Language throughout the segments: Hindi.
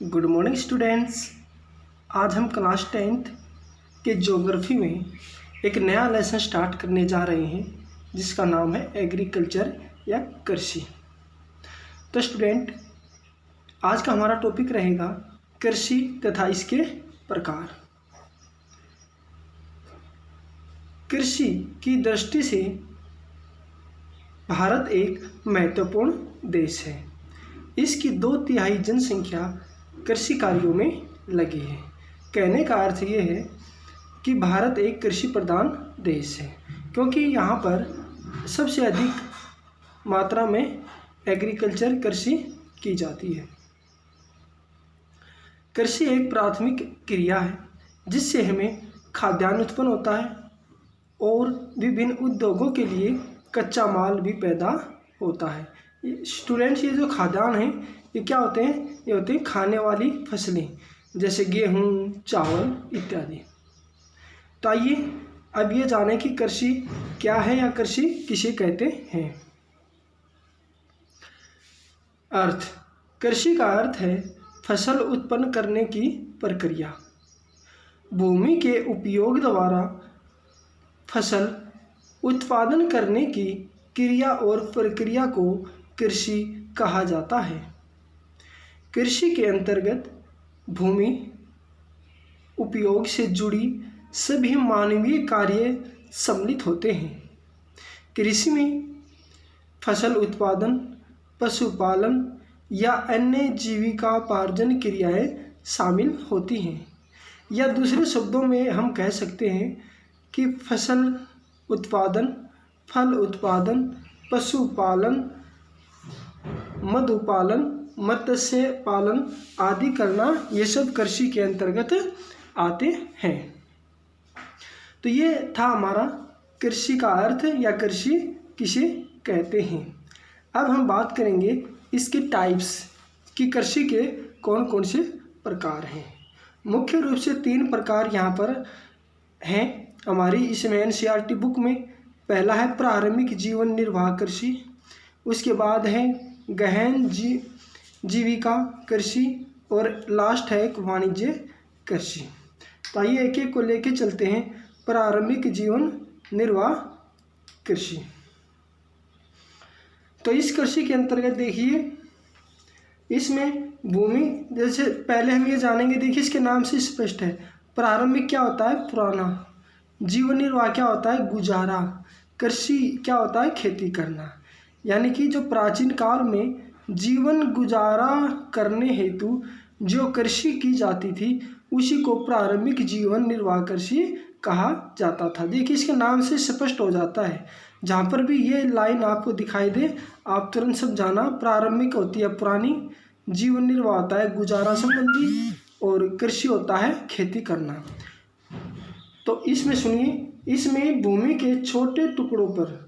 Good morning students. आज हम क्लास 10th के ज्योग्राफी में एक नया लेसन स्टार्ट करने जा रहे हैं जिसका नाम है एग्रीकल्चर या कृषि। तो स्टूडेंट, आज का हमारा टॉपिक रहेगा कृषि तथा इसके प्रकार। कृषि की दृष्टि से भारत एक महत्वपूर्ण देश है। इसकी 2/3 जनसंख्या कृषि कार्यों में लगी है। कहने का अर्थ ये है कि भारत एक कृषि प्रधान देश है क्योंकि यहाँ पर सबसे अधिक मात्रा में एग्रीकल्चर कृषि की जाती है। कृषि एक प्राथमिक क्रिया है जिससे हमें खाद्यान्न उत्पन्न होता है और विभिन्न उद्योगों के लिए कच्चा माल भी पैदा होता है। स्टूडेंट्स, ये जो खाद्यान्न है ये क्या होते हैं? ये होते हैं खाने वाली फसलें जैसे गेहूँ, चावल इत्यादि। तो आइए अब ये जानें कि कृषि क्या है या कृषि किसे कहते हैं। अर्थ: कृषि का अर्थ है फसल उत्पन्न करने की प्रक्रिया। भूमि के उपयोग द्वारा फसल उत्पादन करने की क्रिया और प्रक्रिया को कृषि कहा जाता है। कृषि के अंतर्गत भूमि उपयोग से जुड़ी सभी मानवीय कार्य सम्मिलित होते हैं। कृषि में फसल उत्पादन, पशुपालन या अन्य जीविकापार्जन क्रियाएं शामिल होती हैं। या दूसरे शब्दों में हम कह सकते हैं कि फसल उत्पादन, फल उत्पादन, पशुपालन, मधुपालन, मत्स्य पालन आदि करना, ये सब कृषि के अंतर्गत आते हैं। तो ये था हमारा कृषि का अर्थ या कृषि किसे कहते हैं। अब हम बात करेंगे इसके टाइप्स कि कृषि के कौन कौन से प्रकार हैं। मुख्य रूप से 3 प्रकार यहाँ पर हैं हमारी इसमें NCERT बुक में। पहला है प्रारंभिक जीवन निर्वाह कृषि, उसके बाद है गहन जीविका कृषि और लास्ट है एक वाणिज्य कृषि। तो आइए एक एक को लेके चलते हैं। प्रारंभिक जीवन निर्वाह कृषि। तो इस कृषि के अंतर्गत देखिए, इसमें भूमि, जैसे पहले हम ये जानेंगे, देखिए इसके नाम से स्पष्ट है। प्रारंभिक क्या होता है? पुराना। जीवन निर्वाह क्या होता है? गुजारा। कृषि क्या होता है? खेती करना। यानी कि जो प्राचीन काल में जीवन गुजारा करने हेतु जो कृषि की जाती थी उसी को प्रारंभिक जीवन निर्वाह कृषि कहा जाता था। देखिए इसके नाम से स्पष्ट हो जाता है। जहाँ पर भी ये लाइन आपको दिखाई दे आप तुरंत सब जाना, प्रारंभिक होती है पुरानी, जीवन निर्वाह होता है गुजारा संबंधी और कृषि होता है खेती करना। तो इसमें सुनिए, इसमें भूमि के छोटे टुकड़ों पर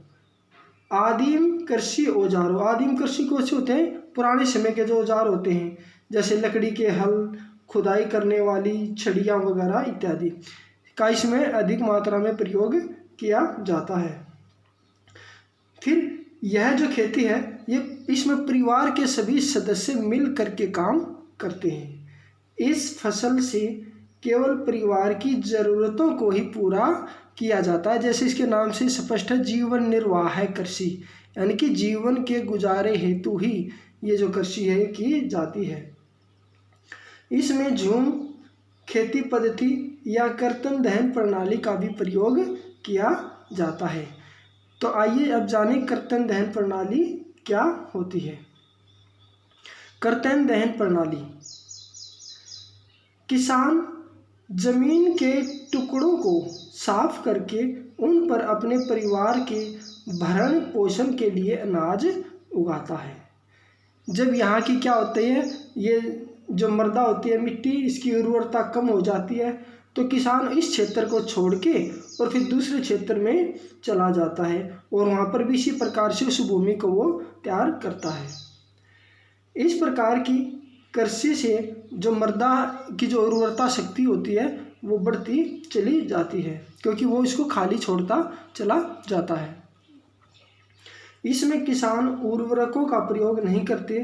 आदिम कृषि औजारों, आदिम कृषि कौन से होते हैं? पुराने समय के जो औजार होते हैं जैसे लकड़ी के हल, खुदाई करने वाली छड़ियाँ वगैरह इत्यादि का इसमें अधिक मात्रा में प्रयोग किया जाता है। फिर यह जो खेती है ये इसमें परिवार के सभी सदस्य मिल करके काम करते हैं। इस फसल से केवल परिवार की ज़रूरतों को ही पूरा किया जाता है। जैसे इसके नाम से स्पष्ट है, जीवन निर्वाह है कृषि, यानी कि जीवन के गुजारे हेतु ही ये जो कृषि है की जाती है। इसमें झूम खेती पद्धति या कर्तन दहन प्रणाली का भी प्रयोग किया जाता है। तो आइए अब जाने कर्तन दहन प्रणाली क्या होती है। कर्तन दहन प्रणाली: किसान जमीन के टुकड़ों को साफ करके उन पर अपने परिवार के भरण पोषण के लिए अनाज उगाता है। जब यहाँ की क्या होती है, ये जो मृदा होती है मिट्टी, इसकी उर्वरता कम हो जाती है तो किसान इस क्षेत्र को छोड़ के और फिर दूसरे क्षेत्र में चला जाता है और वहाँ पर भी इसी प्रकार से उस भूमि को वो तैयार करता है। इस प्रकार की कृषि से जो मृदा की जो उर्वरता शक्ति होती है वो बढ़ती चली जाती है क्योंकि वो इसको खाली छोड़ता चला जाता है। इसमें किसान उर्वरकों का प्रयोग नहीं करते,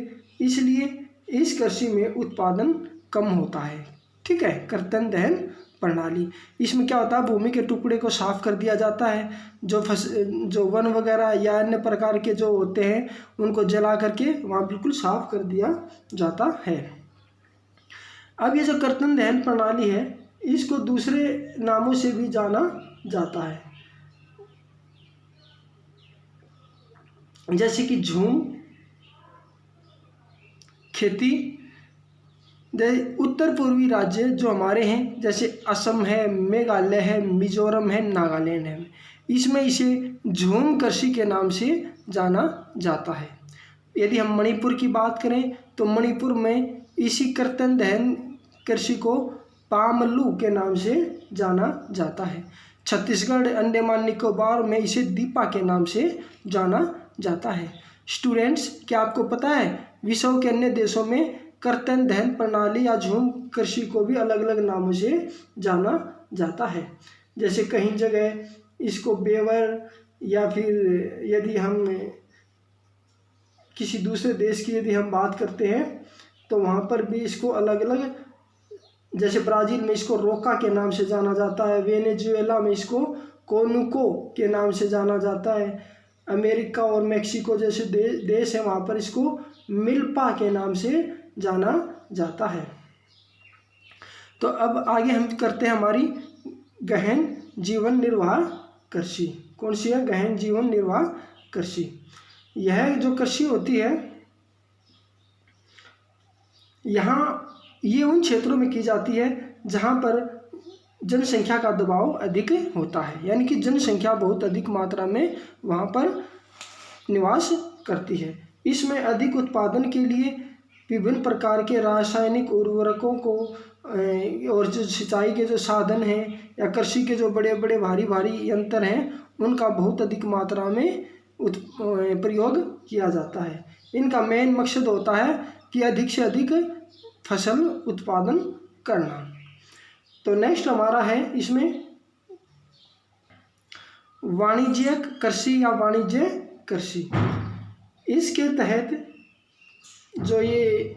इसलिए इस कृषि में उत्पादन कम होता है। ठीक है, कर्तन दहन प्रणाली। इसमें क्या होता है, भूमि के टुकड़े को साफ कर दिया जाता है, जो वन वगैरह या अन्य प्रकार के जो होते हैं उनको जला करके वहाँ बिल्कुल साफ कर दिया जाता है। अब ये जो कर्तन दहन प्रणाली है इसको दूसरे नामों से भी जाना जाता है, जैसे कि झूम, खेती। उत्तर पूर्वी राज्य जो हमारे हैं जैसे असम है, मेघालय है, मिजोरम है, नागालैंड है, इसमें इसे झूम कृषि के नाम से जाना जाता है। यदि हम मणिपुर की बात करें तो मणिपुर में इसी कर्तन दहन कृषि को पामलू के नाम से जाना जाता है। छत्तीसगढ़, अंडमान निकोबार में इसे दीपा के नाम से जाना जाता है। स्टूडेंट्स, क्या आपको पता है विश्व के अन्य देशों में कर्तन दहन प्रणाली या झूम कृषि को भी अलग अलग नामों से जाना जाता है। जैसे कहीं जगह इसको बेवर, या फिर यदि हम किसी दूसरे देश की यदि हम बात करते हैं तो वहाँ पर भी इसको अलग अलग, जैसे ब्राज़ील में इसको रोका के नाम से जाना जाता है, वेनेजुएला में इसको कोनुको के नाम से जाना जाता है, अमेरिका और मेक्सिको जैसे देश है वहाँ पर इसको मिल्पा के नाम से जाना जाता है। तो अब आगे हम करते हैं हमारी गहन जीवन निर्वाह कृषि। कौन सी है? गहन जीवन निर्वाह कृषि। यह जो कृषि होती है यहाँ ये उन क्षेत्रों में की जाती है जहाँ पर जनसंख्या का दबाव अधिक होता है, यानी कि जनसंख्या बहुत अधिक मात्रा में वहाँ पर निवास करती है। इसमें अधिक उत्पादन के लिए विभिन्न प्रकार के रासायनिक उर्वरकों को और जो सिंचाई के जो साधन हैं या कृषि के जो बड़े बड़े भारी यंत्र हैं उनका बहुत अधिक मात्रा में प्रयोग किया जाता है। इनका मेन मकसद होता है कि अधिक से अधिक फसल उत्पादन करना। तो नेक्स्ट हमारा है इसमें वाणिज्यिक कृषि या वाणिज्य कृषि। इसके तहत जो ये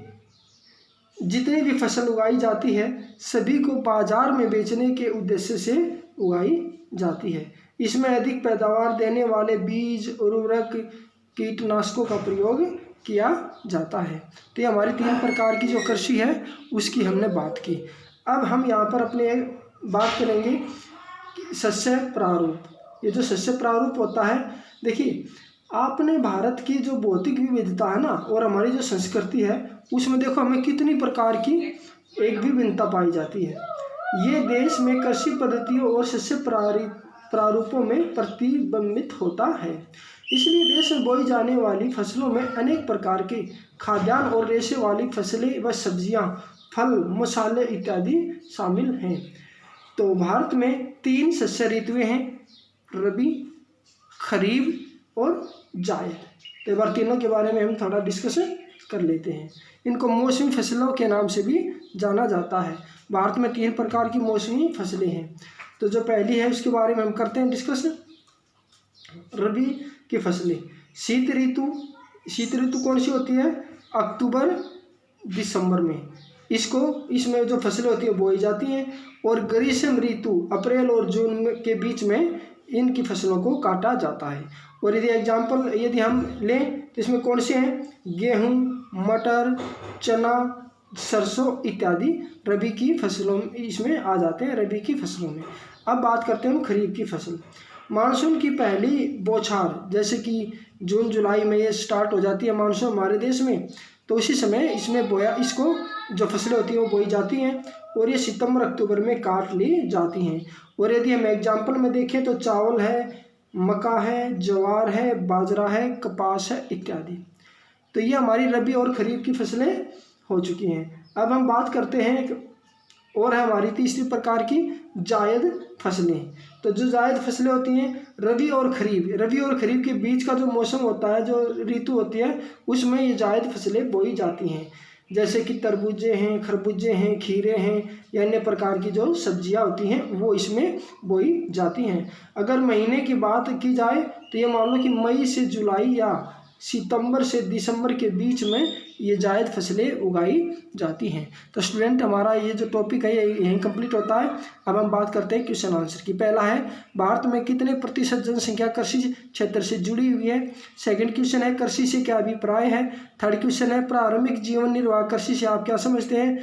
जितनी भी फसल उगाई जाती है सभी को बाजार में बेचने के उद्देश्य से उगाई जाती है। इसमें अधिक पैदावार देने वाले बीज, उर्वरक, कीटनाशकों का प्रयोग किया जाता है। तो ये हमारी 3 प्रकार की जो कृषि है उसकी हमने बात की। अब हम यहाँ पर अपने बात करेंगे शस्य प्रारूप। ये जो शस्य प्रारूप होता है, देखिए आपने भारत की जो भौतिक विविधता है ना और हमारी जो संस्कृति है उसमें देखो हमें कितनी प्रकार की एक विभिन्नता पाई जाती है। ये देश में कृषि पद्धतियों और शस्य प्रारूपों में प्रतिबिंबित होता है। इसलिए देश में बोई जाने वाली फसलों में अनेक प्रकार के खाद्यान्न और रेशे वाली फसलें व सब्जियां, फल, मसाले इत्यादि शामिल हैं। तो भारत में 3 शस्य ऋतुएं हैं, रबी, खरीफ और जायद। तो एक बार तीनों के बारे में हम थोड़ा डिस्कशन कर लेते हैं। इनको मौसमी फसलों के नाम से भी जाना जाता है। भारत में 3 प्रकार की मौसमी फसलें हैं। तो जो पहली है उसके बारे में हम करते हैं डिस्कशन। रबी की फसलें। शीत ऋतु कौन सी होती है? अक्टूबर दिसंबर में इसमें जो फसलें होती है बोई जाती हैं। और ग्रीष्म ऋतु अप्रैल और जून के बीच में इनकी फसलों को काटा जाता है। और यदि हम लें तो इसमें कौन से हैं? गेहूँ, मटर, चना, सरसों इत्यादि रबी की फसलों इसमें आ जाते हैं, रबी की फसलों में। अब बात करते हैं हम खरीफ की फसल। मानसून की पहली बौछार जैसे कि जून जुलाई में ये स्टार्ट हो जाती है मानसून हमारे देश में, तो उसी समय इसमें इसको जो फसलें होती हैं वो बोई जाती हैं और ये सितंबर अक्टूबर में काट ली जाती हैं। और यदि हम एग्जाम्पल में देखें तो चावल है, मक्का है, ज्वार है, बाजरा है, कपास है इत्यादि। तो ये हमारी रबी और खरीफ की फसलें हो चुकी हैं। अब हम बात करते हैं और है हमारी तीसरी प्रकार की जायद फसलें। तो जो जायद फसलें होती हैं रबी और खरीफ के बीच का जो मौसम होता है, जो ऋतु होती है, उसमें ये जायद फसलें बोई जाती हैं। जैसे कि तरबूजे हैं, खरबूजे हैं, खीरे हैं या अन्य प्रकार की जो सब्जियां होती हैं वो इसमें बोई जाती हैं। अगर महीने की बात की जाए तो ये मान लो कि मई से जुलाई या सितंबर से दिसंबर के बीच में ये जायद फसलें उगाई जाती हैं। तो स्टूडेंट हमारा ये जो टॉपिक है ये यहीं कंप्लीट होता है। अब हम बात करते हैं क्वेश्चन आंसर की। पहला है, भारत में कितने प्रतिशत जनसंख्या कृषि क्षेत्र से जुड़ी हुई है। सेकंड क्वेश्चन है, कृषि से क्या अभिप्राय है। थर्ड क्वेश्चन है, प्रारंभिक जीवन निर्वाह कृषि से आप क्या समझते हैं।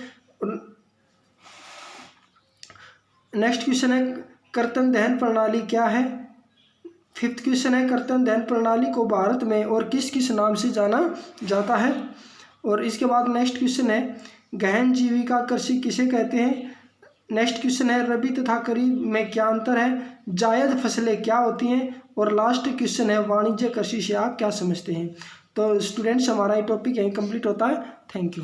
नेक्स्ट क्वेश्चन है, कर्तन दहन प्रणाली क्या है। फिफ्थ क्वेश्चन है, कर्तन दहन प्रणाली को भारत में और किस किस नाम से जाना जाता है। और इसके बाद नेक्स्ट क्वेश्चन है, गहन जीविका कृषि किसे कहते हैं। नेक्स्ट क्वेश्चन है, रबी तथा खरीफ में क्या अंतर है। जायद फसलें क्या होती हैं। और लास्ट क्वेश्चन है, वाणिज्य कृषि से आप क्या समझते हैं। तो स्टूडेंट्स हमारा ये टॉपिक यहीं कंप्लीट होता है। Thank you.